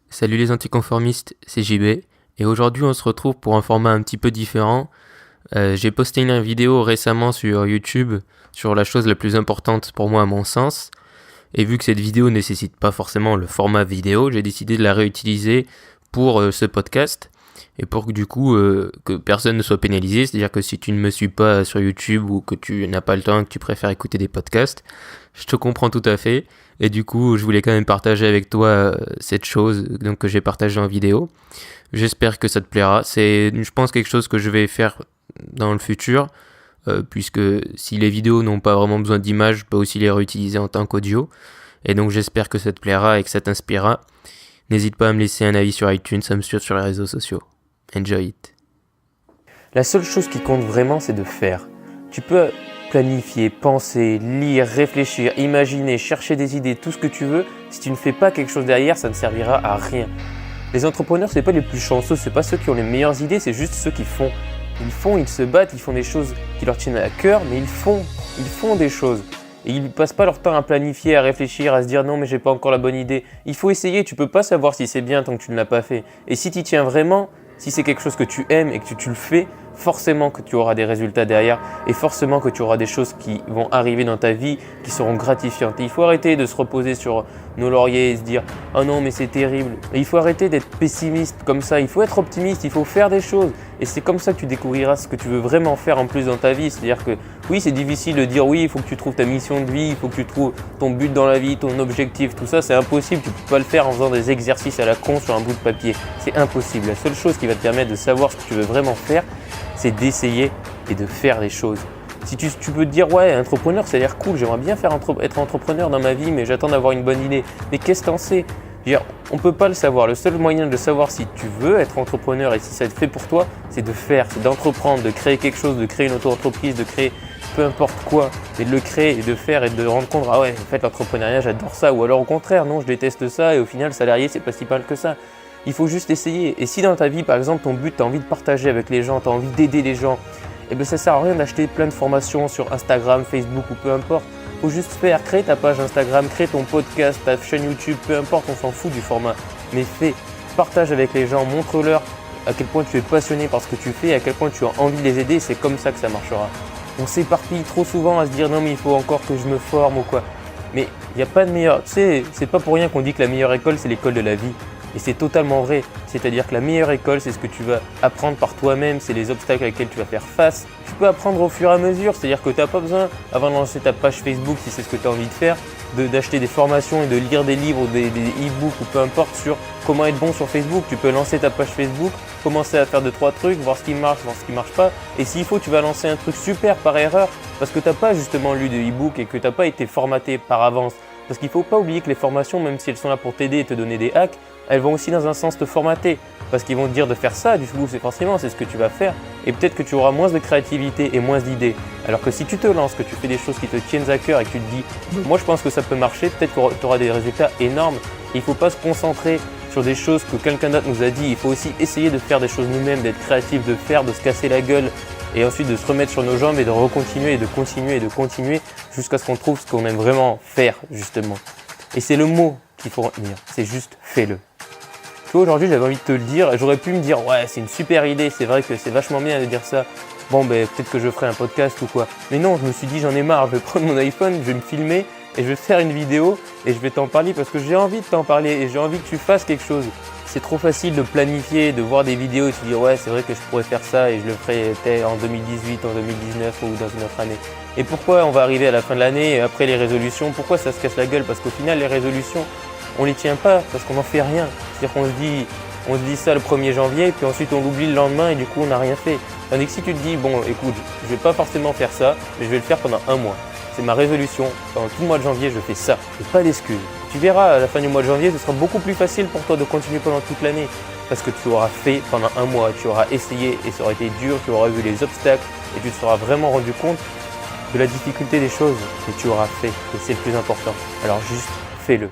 Salut les anticonformistes, c'est JB, et aujourd'hui on se retrouve pour un format un petit peu différent. J'ai posté une vidéo récemment sur YouTube sur la chose la plus importante pour moi à mon sens, et vu que cette vidéo nécessite pas forcément le format vidéo, j'ai décidé de la réutiliser pour ce podcast, et pour que du coup que personne ne soit pénalisé, c'est-à-dire que si tu ne me suis pas sur YouTube ou que tu n'as pas le temps, que tu préfères écouter des podcasts, je te comprends tout à fait. Et du coup, je voulais quand même partager avec toi cette chose donc, que j'ai partagée en vidéo. J'espère que ça te plaira. C'est, je pense, quelque chose que je vais faire dans le futur, puisque si les vidéos n'ont pas vraiment besoin d'images, je peux aussi les réutiliser en tant qu'audio. Et donc j'espère que ça te plaira et que ça t'inspirera. N'hésite pas à me laisser un avis sur iTunes, à me suivre sur les réseaux sociaux. Enjoy it. La seule chose qui compte vraiment, c'est de faire. Tu peux planifier, penser, lire, réfléchir, imaginer, chercher des idées, tout ce que tu veux. Si tu ne fais pas quelque chose derrière, ça ne servira à rien. Les entrepreneurs, ce n'est pas les plus chanceux, ce n'est pas ceux qui ont les meilleures idées, c'est juste ceux qui font. Ils se battent, ils font des choses qui leur tiennent à cœur, mais ils font des choses. Et ils ne passent pas leur temps à planifier, à réfléchir, à se dire non mais j'ai pas encore la bonne idée. Il faut essayer, tu ne peux pas savoir si c'est bien tant que tu ne l'as pas fait. Et si tu y tiens vraiment, si c'est quelque chose que tu aimes et que tu le fais, forcément que tu auras des résultats derrière et forcément que tu auras des choses qui vont arriver dans ta vie qui seront gratifiantes. Et il faut arrêter de se reposer sur nos lauriers et se dire « Oh non mais c'est terrible ». Et il faut arrêter d'être pessimiste comme ça, il faut être optimiste, il faut faire des choses. Et c'est comme ça que tu découvriras ce que tu veux vraiment faire en plus dans ta vie. C'est-à-dire que oui, c'est difficile de dire oui, il faut que tu trouves ta mission de vie, il faut que tu trouves ton but dans la vie, ton objectif, tout ça c'est impossible. Tu ne peux pas le faire en faisant des exercices à la con sur un bout de papier. C'est impossible. La seule chose qui va te permettre de savoir ce que tu veux vraiment faire, c'est d'essayer et de faire les choses. Si tu peux te dire ouais, entrepreneur ça a l'air cool, j'aimerais bien être entrepreneur dans ma vie mais j'attends d'avoir une bonne idée. Mais qu'est-ce que t'en sais? On ne peut pas le savoir. Le seul moyen de savoir si tu veux être entrepreneur et si ça te fait pour toi, c'est de faire, c'est d'entreprendre, de créer quelque chose, de créer une auto-entreprise, de créer peu importe quoi, et de le créer et de faire et de rendre compte ah ouais, en fait l'entrepreneuriat j'adore ça, ou alors au contraire non, je déteste ça et au final salarié c'est pas si mal que ça. Il faut juste essayer. Et si dans ta vie, par exemple, ton but, tu as envie de partager avec les gens, tu as envie d'aider les gens, eh bien ça ne sert à rien d'acheter plein de formations sur Instagram, Facebook ou peu importe. Il faut juste faire, créer ta page Instagram, créer ton podcast, ta chaîne YouTube, peu importe, on s'en fout du format. Mais fais, partage avec les gens, montre-leur à quel point tu es passionné par ce que tu fais, à quel point tu as envie de les aider, c'est comme ça que ça marchera. On s'éparpille trop souvent à se dire non mais il faut encore que je me forme ou quoi. Mais il n'y a pas de meilleur, tu sais, c'est pas pour rien qu'on dit que la meilleure école c'est l'école de la vie. Et c'est totalement vrai, c'est-à-dire que la meilleure école, c'est ce que tu vas apprendre par toi-même, c'est les obstacles auxquels tu vas faire face. Tu peux apprendre au fur et à mesure, c'est-à-dire que tu n'as pas besoin, avant de lancer ta page Facebook, si c'est ce que tu as envie de faire, d'acheter des formations et de lire des livres ou des e-books ou peu importe sur comment être bon sur Facebook. Tu peux lancer ta page Facebook, commencer à faire 2-3 trucs, voir ce qui marche, voir ce qui ne marche pas. Et s'il faut, tu vas lancer un truc super par erreur parce que tu n'as pas justement lu de e-book et que tu n'as pas été formaté par avance. Parce qu'il ne faut pas oublier que les formations, même si elles sont là pour t'aider et te donner des hacks, elles vont aussi dans un sens te formater. Parce qu'ils vont te dire de faire ça, du coup c'est forcément c'est ce que tu vas faire. Et peut-être que tu auras moins de créativité et moins d'idées. Alors que si tu te lances, que tu fais des choses qui te tiennent à cœur et que tu te dis « moi je pense que ça peut marcher », peut-être que tu auras des résultats énormes. Et il ne faut pas se concentrer sur des choses que quelqu'un d'autre nous a dit. Il faut aussi essayer de faire des choses nous-mêmes, d'être créatif, de faire, de se casser la gueule. Et ensuite de se remettre sur nos jambes et de recontinuer et de continuer et de continuer jusqu'à ce qu'on trouve ce qu'on aime vraiment faire justement. Et c'est le mot qu'il faut retenir, c'est juste fais-le. Tu vois, aujourd'hui j'avais envie de te le dire, j'aurais pu me dire ouais c'est une super idée, c'est vrai que c'est vachement bien de dire ça. Bon ben peut-être que je ferai un podcast ou quoi. Mais non, je me suis dit j'en ai marre, je vais prendre mon iPhone, je vais me filmer et je vais faire une vidéo et je vais t'en parler parce que j'ai envie de t'en parler et j'ai envie que tu fasses quelque chose. C'est trop facile de planifier, de voir des vidéos et de se dire ouais c'est vrai que je pourrais faire ça et je le ferai en 2018, en 2019 ou dans une autre année. Et pourquoi on va arriver à la fin de l'année et après les résolutions, pourquoi ça se casse la gueule? Parce qu'au final les résolutions, on les tient pas parce qu'on n'en fait rien. C'est-à-dire qu'on se dit ça le 1er janvier puis ensuite on l'oublie le lendemain et du coup on n'a rien fait. Tandis que si tu te dis bon écoute, je vais pas forcément faire ça, mais je vais le faire pendant un mois. C'est ma résolution, pendant tout le mois de janvier je fais ça, et pas d'excuses. Tu verras à la fin du mois de janvier, ce sera beaucoup plus facile pour toi de continuer pendant toute l'année. Parce que tu auras fait pendant un mois, tu auras essayé et ça aura été dur, tu auras vu les obstacles et tu te seras vraiment rendu compte de la difficulté des choses. Et tu auras fait, et c'est le plus important. Alors juste fais-le.